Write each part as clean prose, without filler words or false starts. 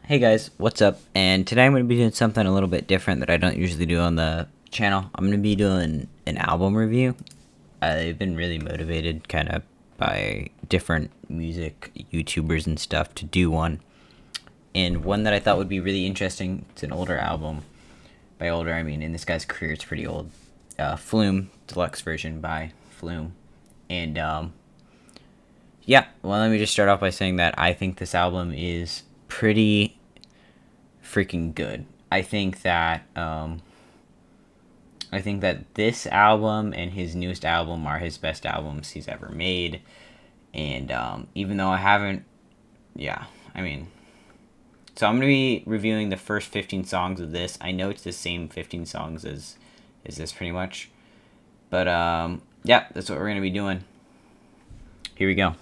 Hey guys, what's up? And today I'm going to be doing something a little bit different that I don't usually do on the channel. I'm going to be doing an album review. I've been really motivated kind of by different music YouTubers and stuff to do one. And one that I thought would be really interesting, it's an older album. By older, I mean in this guy's career, it's pretty old. Flume Deluxe Edition by Flume. And yeah, well, let me just start off by saying that I think this album is pretty freaking good. I think that this album and his newest album are his best albums he's ever made. And even though I haven't, so I'm gonna be reviewing the first 15 songs of this. I know it's the same 15 songs as this pretty much, but yeah, that's what we're gonna be doing. Here we go.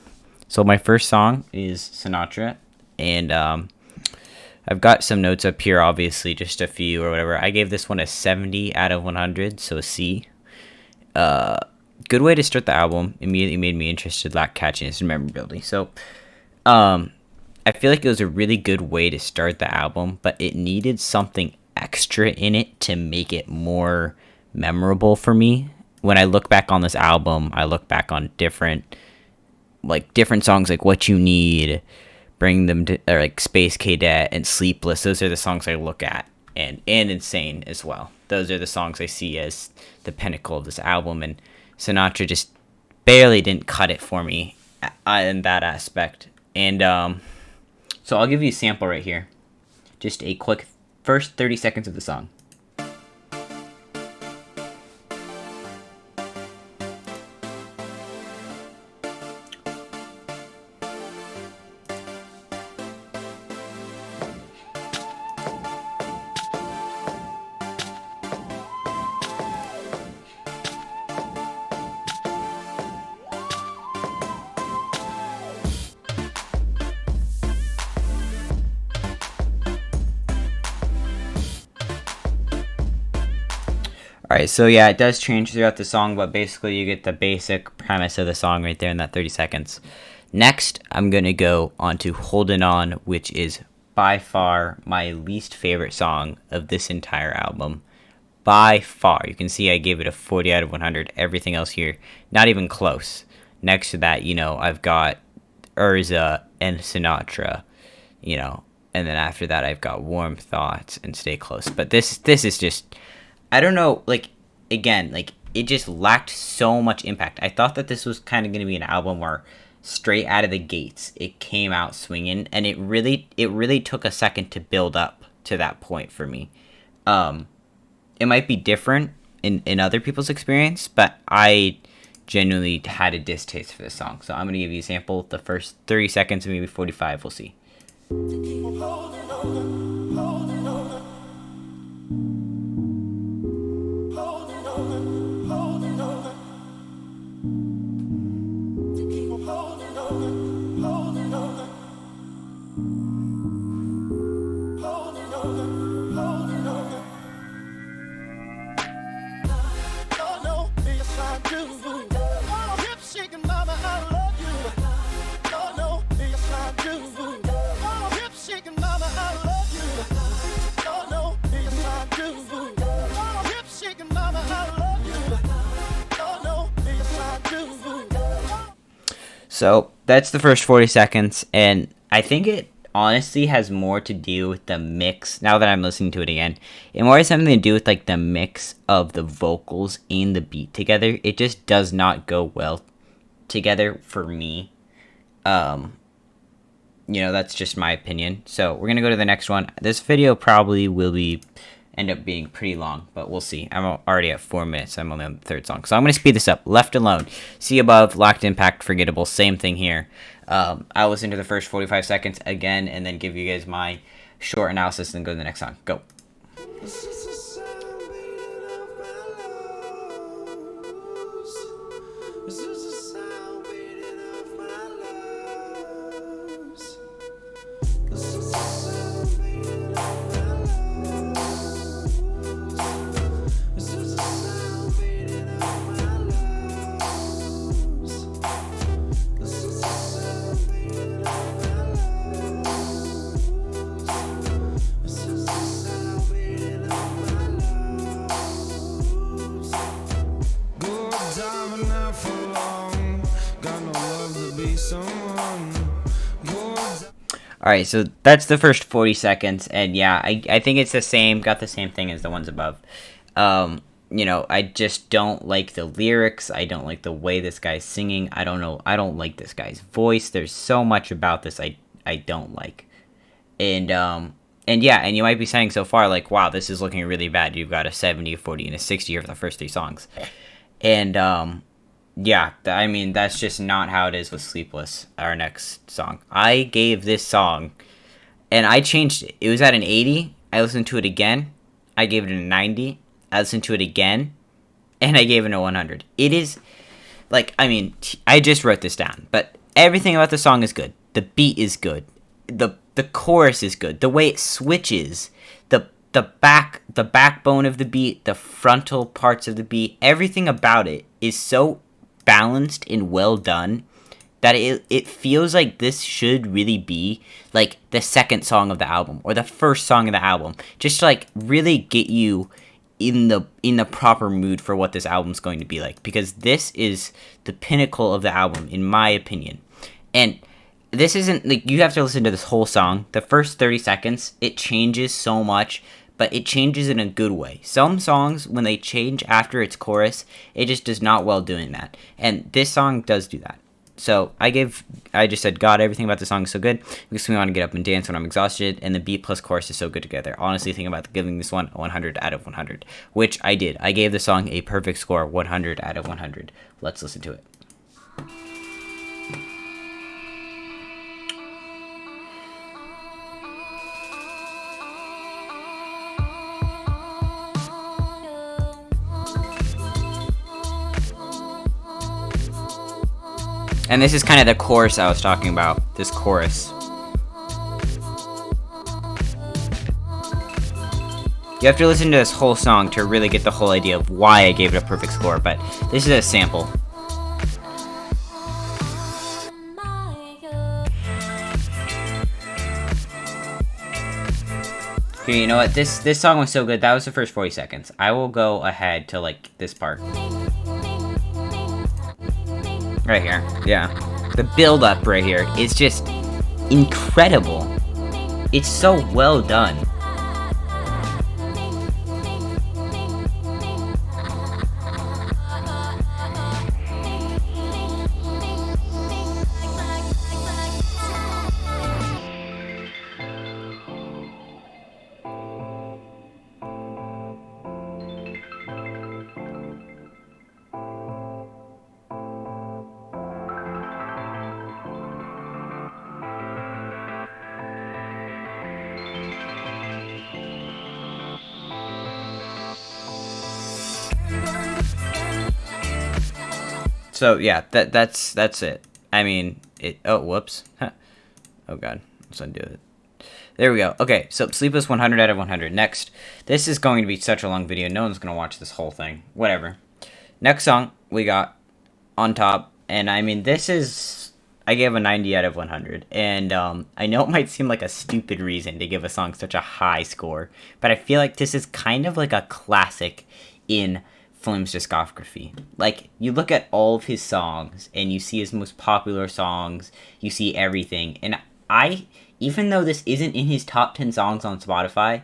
So my first song is Sinatra, and I've got some notes up here, obviously, just a few or whatever. I gave this one a 70 out of 100, so a C. Good way to start the album. Immediately made me interested, lacked catchiness and memorability. So, I feel like it was a really good way to start the album, but it needed something extra in it to make it more memorable for me. When I look back on this album, I look back on different songs like What You Need, Bring Them to, or like Space Cadet and Sleepless. Those are the songs I look at, and Insane as well. Those are the songs I see as the pinnacle of this album, and Sinatra just barely didn't cut it for me in that aspect. And so I'll give you a sample right here, just a quick first 30 seconds of the song. Alright, so yeah, it does change throughout the song, but basically you get the basic premise of the song right there in that 30 seconds. Next, I'm going to go on to Holdin' On, which is by far my least favorite song of this entire album. By far. You can see I gave it a 40 out of 100. Everything else here, not even close. Next to that, I've got Urza and Sinatra, and then after that I've got Warm Thoughts and Stay Close. But this is just, I don't know, it just lacked so much impact. I thought that this was kind of going to be an album where straight out of the gates it came out swinging, and it really took a second to build up to that point for me. It might be different in other people's experience, but I genuinely had a distaste for this song. So I'm going to give you a sample. The first 30 seconds, maybe 45, we'll see. So that's the first 40 seconds, and I think it honestly has more to do with the mix. Now that I'm listening to it again, it more has something to do with the mix of the vocals and the beat together. It just does not go well together for me. That's just my opinion. So we're gonna go to the next one. This video probably will end up being pretty long, but we'll see. I'm already at 4 minutes. I'm only on the third song, so I'm gonna speed this up. Left Alone, See Above, Lacked Impact, Forgettable, same thing here. I'll listen to the first 45 seconds again and then give you guys my short analysis and then go to the next song. Go. Alright, so that's the first 40 seconds, and yeah, I think it's the same, got the same thing as the ones above. You know, I just don't like the lyrics, I don't like the way this guy's singing, I don't know, I don't like this guy's voice, there's so much about this I don't like. And yeah, and you might be saying so far, like, wow, this is looking really bad, you've got a 70, a 40, and a 60 here for the first 3 songs. And, yeah, I mean, that's just not how it is with Sleepless, our next song. I gave this song, and I changed it. It was at an 80. I listened to it again. I gave it a 90. I listened to it again, and I gave it a 100. It is, like, I mean, I just wrote this down, but everything about the song is good. The beat is good. The chorus is good. The way it switches, the backbone of the beat, the frontal parts of the beat, everything about it is so balanced and well done that it feels like this should really be like the second song of the album or the first song of the album, just to like really get you in the proper mood for what this album's going to be like, because this is the pinnacle of the album in my opinion. And this isn't like, you have to listen to this whole song. The first 30 seconds it changes so much, but it changes in a good way. Some songs, when they change after its chorus, it just does not well doing that. And this song does do that. So I just said, God, everything about the song is so good. It makes me want to get up and dance when I'm exhausted. And the beat plus chorus is so good together. Honestly, thinking about giving this one a 100 out of 100, which I did. I gave the song a perfect score, 100 out of 100. Let's listen to it. And this is kind of the chorus I was talking about, this chorus. You have to listen to this whole song to really get the whole idea of why I gave it a perfect score, but this is a sample. Okay, you know what? This song was so good. That was the first 40 seconds. I will go ahead to like this part. Right here, yeah. The build-up right here is just incredible. It's so well done. So yeah, that's it. I mean, oh, whoops. Oh god, let's undo it. There we go. Okay, so Sleepless 100 out of 100. Next, this is going to be such a long video. No one's gonna watch this whole thing. Whatever. Next song we got On Top, and I mean, this is, I gave a 90 out of 100, and I know it might seem like a stupid reason to give a song such a high score, but I feel like this is kind of like a classic in Flume's discography. Like, you look at all of his songs and you see his most popular songs, you see everything, and even though this isn't in his top 10 songs on Spotify,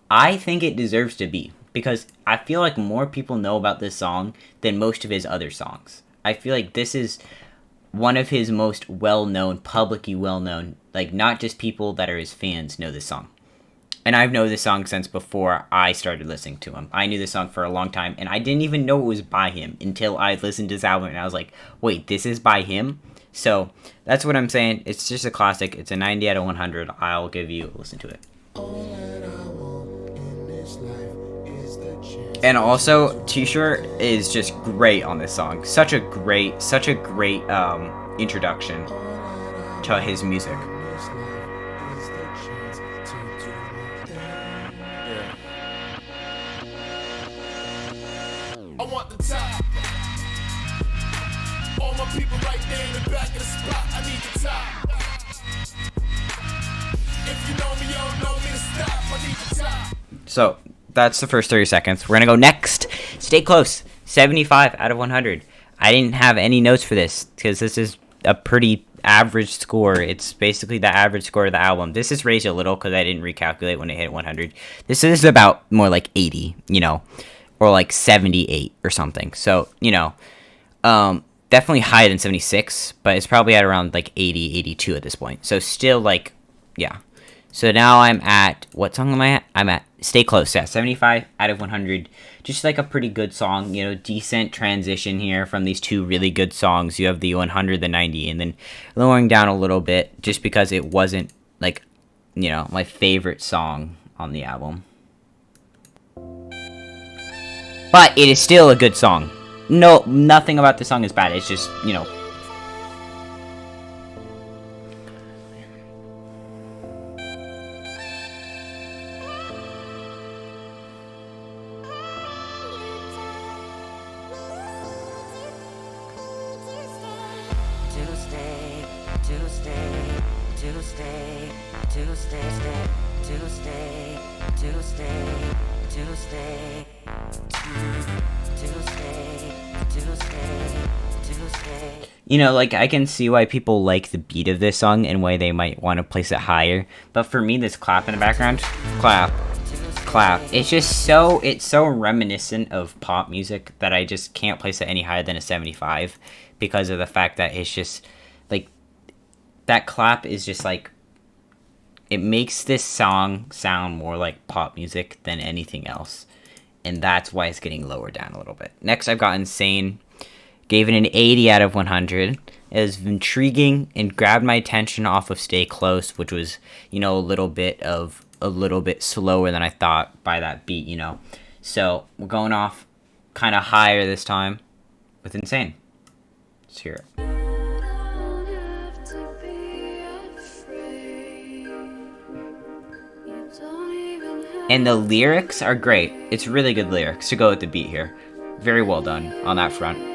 I think it deserves to be, because I feel like more people know about this song than most of his other songs. I feel like this is one of his most well-known, publicly well-known, like, not just people that are his fans know this song. And I've known this song since before I started listening to him. I knew this song for a long time, and I didn't even know it was by him until I listened to this album, and I was like, wait, this is by him? So, that's what I'm saying. It's just a classic. It's a 90 out of 100. I'll give you a listen to it. And also, T-Shirt is just great on this song. Such a great introduction to his music. I want the top. All my people right there in the back of the spot. I need the top. If you know me, you don't know me to stop. I need the top. So That's the first 30 seconds. We're gonna go next. Stay close. 75 out of 100. I didn't have any notes for this because this is a pretty average score. It's basically the average score of the album. This is raised a little because I didn't recalculate when it hit 100. This is about more like 80, or like 78 or something. So, definitely higher than 76, but it's probably at around like 80, 82 at this point. So still like, yeah. So now I'm at, what song am I at? I'm at Stay Close, yeah, 75 out of 100. Just like a pretty good song, decent transition here from these two really good songs. You have the 100, the 90, and then lowering down a little bit just because it wasn't like, my favorite song on the album. But it is still a good song. No, nothing about the song is bad. It's just, like I can see why people like the beat of this song and why they might want to place it higher. But for me, this clap in the background, clap, it's so reminiscent of pop music that I just can't place it any higher than a 75 because of the fact that it's just like that clap is just like it makes this song sound more like pop music than anything else. And that's why it's getting lower down a little bit. Next, I've got Insane. Gave it an 80 out of 100. It was intriguing and grabbed my attention off of Stay Close, which was, a little bit slower than I thought by that beat, So we're going off kind of higher this time with Insane. Let's hear it. And the lyrics are great. It's really good lyrics to go with the beat here. Very well done on that front.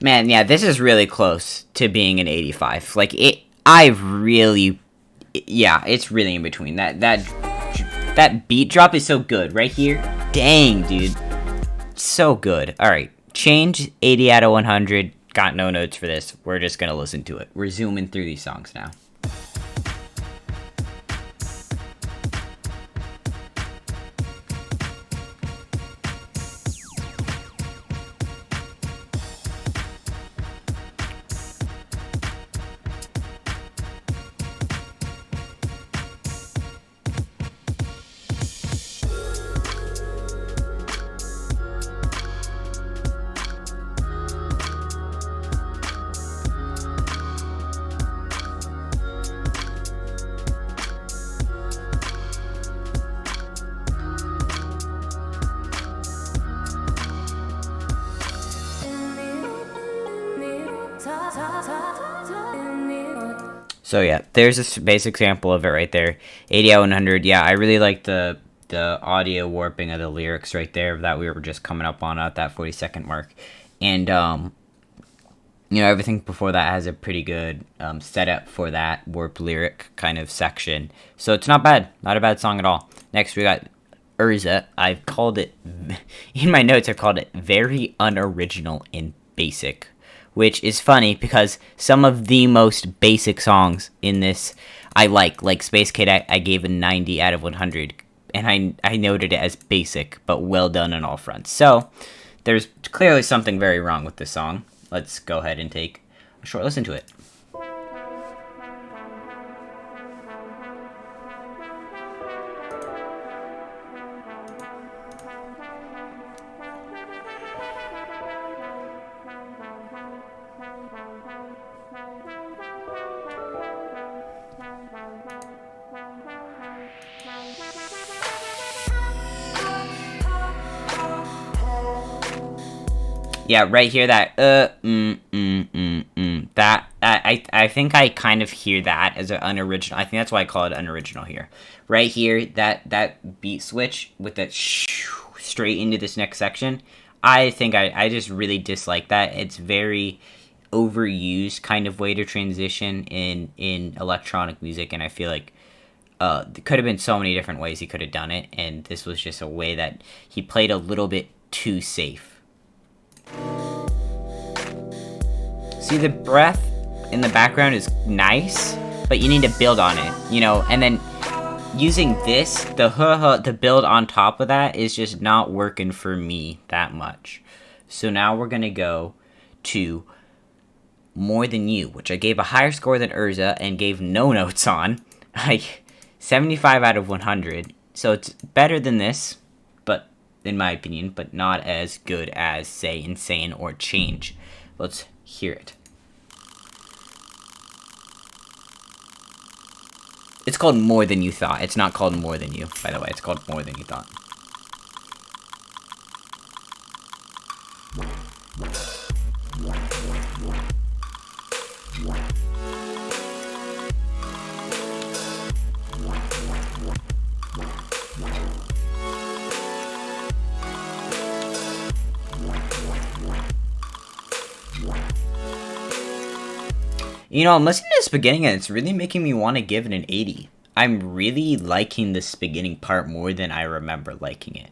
Man, yeah, this is really close to being an 85. Like it's really in between. That beat drop is so good right here. Dang, dude, so good. All right, change 80 out of 100. Got no notes for this. We're just gonna listen to it. We're zooming through these songs now. So yeah, there's a basic sample of it right there. 80 out of 100. Yeah, I really like the audio warping of the lyrics right there that we were just coming up on at that 40-second mark. And, everything before that has a pretty good setup for that warped lyric kind of section. So it's not bad. Not a bad song at all. Next, we got Urza. I've called it, in my notes, I've called it very unoriginal and basic. Which is funny because some of the most basic songs in this I like Space Kid I gave a 90 out of 100, and I noted it as basic, but well done on all fronts. So, there's clearly something very wrong with this song. Let's go ahead and take a short listen to it. Yeah, right here, that that I think I kind of hear that as an unoriginal. I think that's why I call it unoriginal here. Right here, that beat switch with that straight into this next section. I think I just really dislike that. It's very overused kind of way to transition in electronic music, and I feel like there could have been so many different ways he could have done it, and this was just a way that he played a little bit too safe. See, the breath in the background is nice, but you need to build on it, you know, and then using this, the build on top of that is just not working for me that much. So now we're going to go to More Than You, which I gave a higher score than Urza and gave no notes on. Like 75 out of 100. So it's better than this, but in my opinion, but not as good as, say, Insane or Change. Let's hear it. It's called More Than You Thought. It's not called More Than You, by the way. It's called More Than You Thought. You know, I'm listening to this beginning and it's really making me want to give it an 80. I'm really liking this beginning part more than I remember liking it.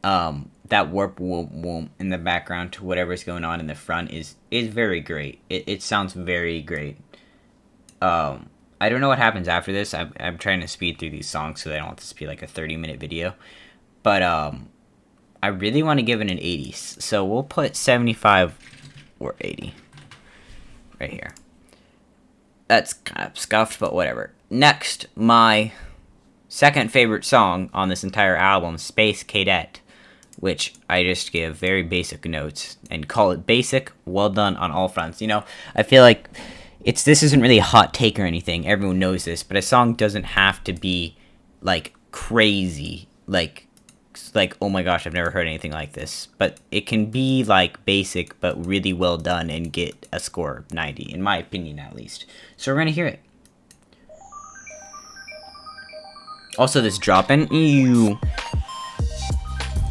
That warp whoop whoop in the background to whatever's going on in the front is very great. It sounds very great. I don't know what happens after this. I'm trying to speed through these songs so that I don't want this to be like a 30-minute video. But I really want to give it an 80. So we'll put 75 or 80 right here. That's kind of scuffed, but whatever. Next, my second favorite song on this entire album, Space Cadet, which I just give very basic notes and call it basic, well done on all fronts. You know, I feel like this isn't really a hot take or anything. Everyone knows this, but a song doesn't have to be like crazy, like oh my gosh, I've never heard anything like this. But it can be like basic but really well done and get a score of 90, in my opinion at least. So we're gonna hear it. Also, this drop in,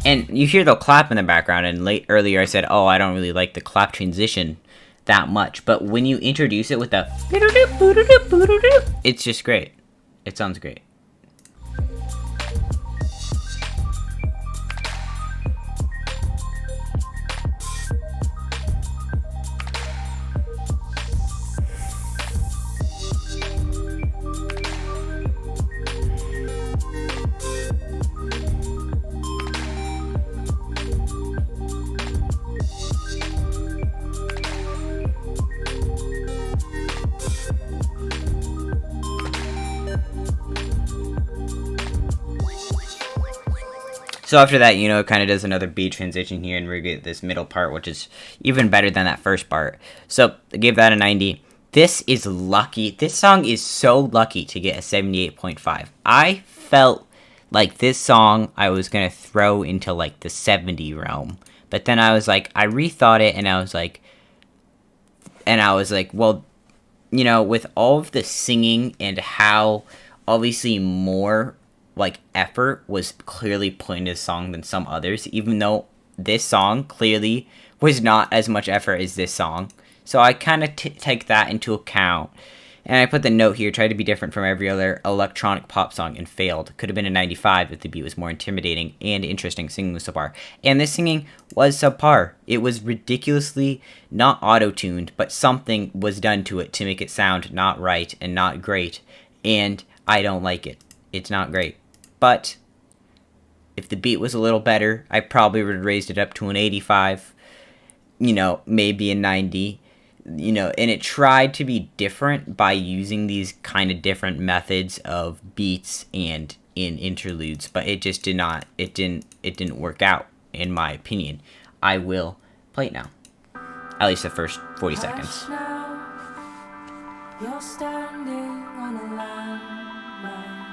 and you hear the clap in the background. And earlier I said, oh, I don't really like the clap transition that much, but when you introduce it with the, it's just great. It sounds great. So after that, you know, it kind of does another beat transition here, and we get this middle part, which is even better than that first part. So I gave that a 90. This is lucky. This song is so lucky to get a 78.5. I felt like this song I was going to throw into like the 70 realm. But then I was like, I rethought it, and I was like, well, you know, with all of the singing and how obviously more like effort was clearly put into the song than some others, even though this song clearly was not as much effort as this song. So I kind of take that into account, and I put the note here, tried to be different from every other electronic pop song and failed. Could have been a 95 if the beat was more intimidating and interesting. Singing was subpar, and this singing was subpar. It was ridiculously not auto-tuned, but something was done to it to make it sound not right and not great, and I don't like it. It's not great. But if the beat was a little better, I probably would have raised it up to an 85, you know, maybe a 90, you know, and it tried to be different by using these kind of different methods of beats and in interludes, but it just it didn't work out, in my opinion. I will play it now. At least the first 40 seconds. Now, you're standing on a landmine.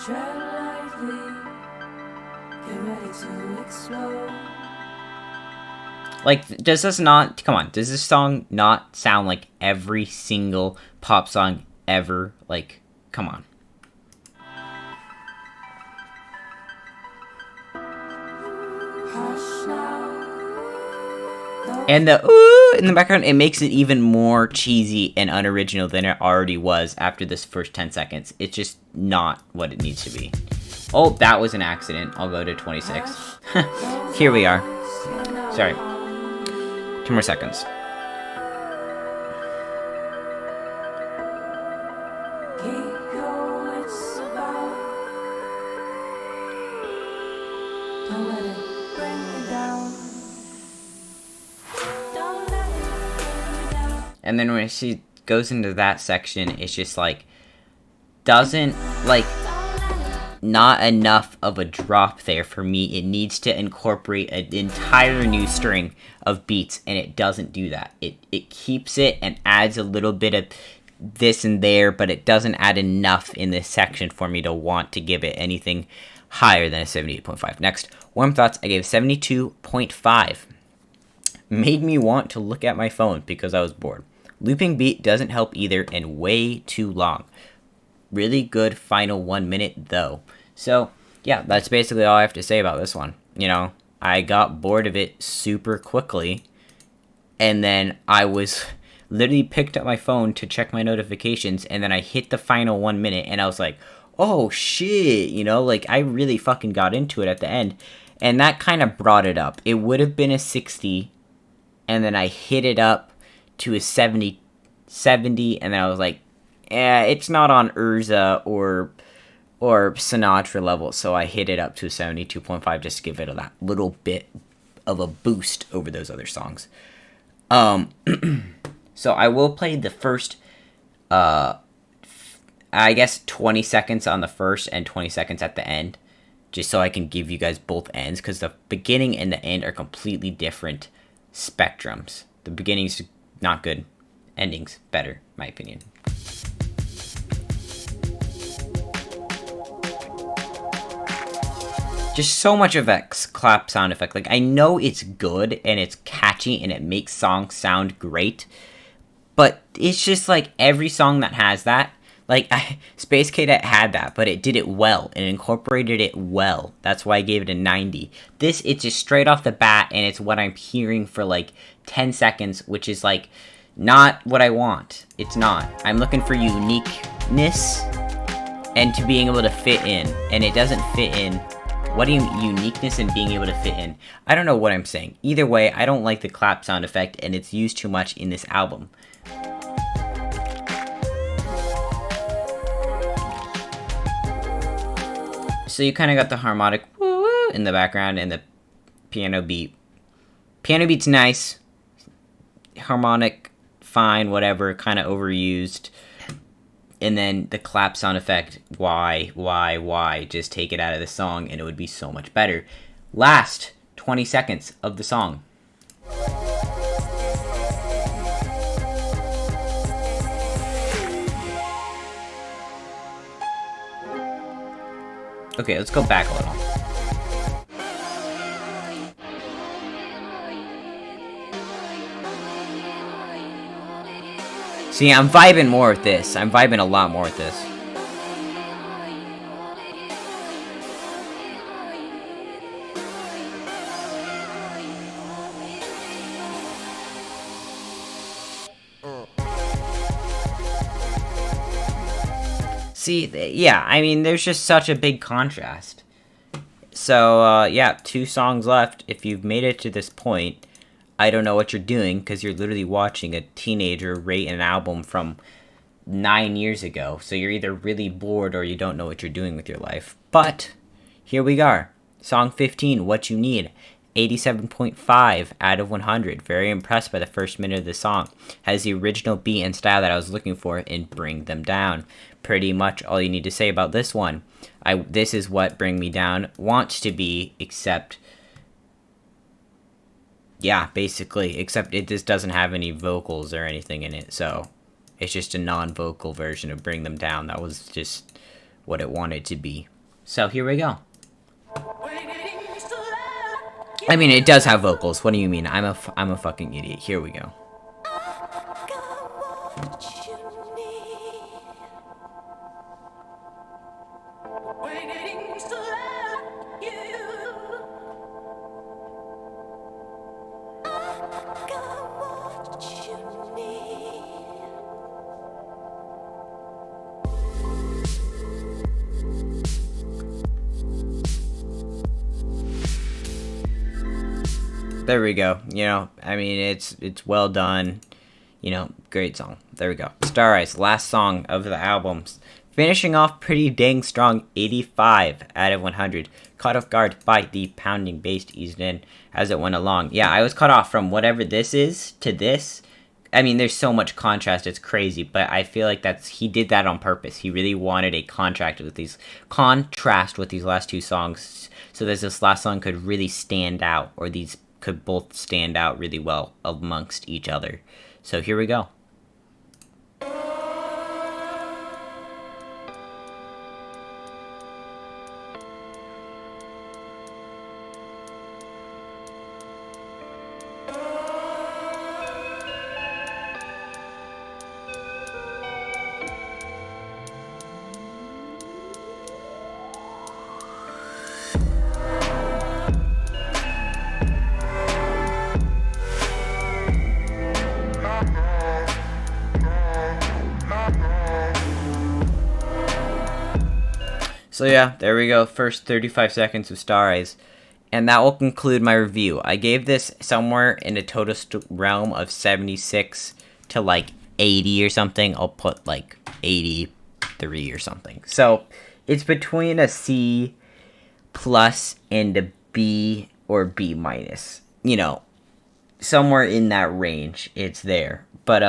Tread lightly, Get ready to explode. Like, does this not... Come on, does this song not sound like every single pop song ever? Like, come on. Hush now. And the ooh in the background, it makes it even more cheesy and unoriginal than it already was after this first 10 seconds. It's just not what it needs to be. Oh, that was an accident. I'll go to 26. Here we are. Sorry. 2 more seconds. Keep your wits about. Don't let it bring you down. Don't let it bring you down. And then when she goes into that section, it's just like, doesn't, like, not enough of a drop there for me. It needs to incorporate an entire new string of beats, and it doesn't do that. It keeps it and adds a little bit of this and there, but it doesn't add enough in this section for me to want to give it anything higher than a 78.5. Next, warm thoughts, I gave 72.5. Made me want to look at my phone because I was bored. Looping beat doesn't help either, and way too long. Really good final 1 minute though. So yeah, that's basically all I have to say about this one. You know, I got bored of it super quickly, and then I was literally picked up my phone to check my notifications, and then I hit the final 1 minute, and I was like, oh shit, you know, like I really fucking got into it at the end, and that kind of brought it up. It would have been a 60, and then I hit it up to a 70, and then I was like, it's not on Urza or Sinatra level, so I hit it up to 72.5 just to give it that little bit of a boost over those other songs. So I will play the first, I guess 20 seconds on the first and 20 seconds at the end, just so I can give you guys both ends, because the beginning and the end are completely different spectrums. The beginning's not good, ending's better, my opinion. Just so much of that clap sound effect. Like, I know it's good and it's catchy and it makes songs sound great, but it's just like every song that has that, like Space Cadet had that, but it did it well and incorporated it well. That's why I gave it a 90. This, it's just straight off the bat, and it's what I'm hearing for like 10 seconds, which is like not what I want. It's not. I'm looking for uniqueness and to being able to fit in, and it doesn't fit in. What do you uniqueness and being able to fit in? I don't know what I'm saying. Either way, I don't like the clap sound effect, and it's used too much in this album. So you kind of got the harmonic woo in the background and the piano beat. Piano beat's nice. Harmonic, fine, whatever, kind of overused. And then the clap sound effect, why, just take it out of the song and it would be so much better. Last 20 seconds of the song. Okay, let's go back a little. See, I'm vibing more with this. I'm vibing a lot more with this. See, yeah, I mean, there's just such a big contrast. So, yeah, 2 songs left. If you've made it to this point, I don't know what you're doing, because you're literally watching a teenager rate an album from 9 years ago. So you're either really bored or you don't know what you're doing with your life. But here we are. Song 15, What You Need. 87.5 out of 100. Very impressed by the first minute of the song. Has the original beat and style that I was looking for in Bring Them Down. Pretty much all you need to say about this one. This is what Bring Me Down wants to be, except... yeah, basically, except it just doesn't have any vocals or anything in it, so it's just a non-vocal version of Bring Them Down. That was just what it wanted to be. So here we go. Waiting I mean, it does have vocals. What do you mean? I'm a fucking idiot. Here we go. There we go. You know, I mean, it's well done. You know, great song. There we go. Star Eyes, last song of the albums. Finishing off pretty dang strong, 85 out of 100. Caught off guard by the pounding bass eased in as it went along. Yeah, I was caught off from whatever this is to this. I mean, there's so much contrast, it's crazy, but I feel like he did that on purpose. He really wanted a contrast with these last two songs, so that this last song could really stand out, or these could both stand out really well amongst each other. So here we go. So yeah, there we go. First 35 seconds of Star Eyes. And that will conclude my review. I gave this somewhere in a total realm of 76 to like 80 or something. I'll put like 83 or something. So it's between a C plus and a B or B minus. You know, somewhere in that range, it's there. But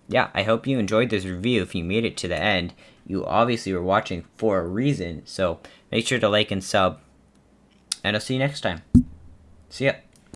yeah, I hope you enjoyed this review. If you made it to the end, you obviously were watching for a reason. So make sure to like and sub. And I'll see you next time. See ya.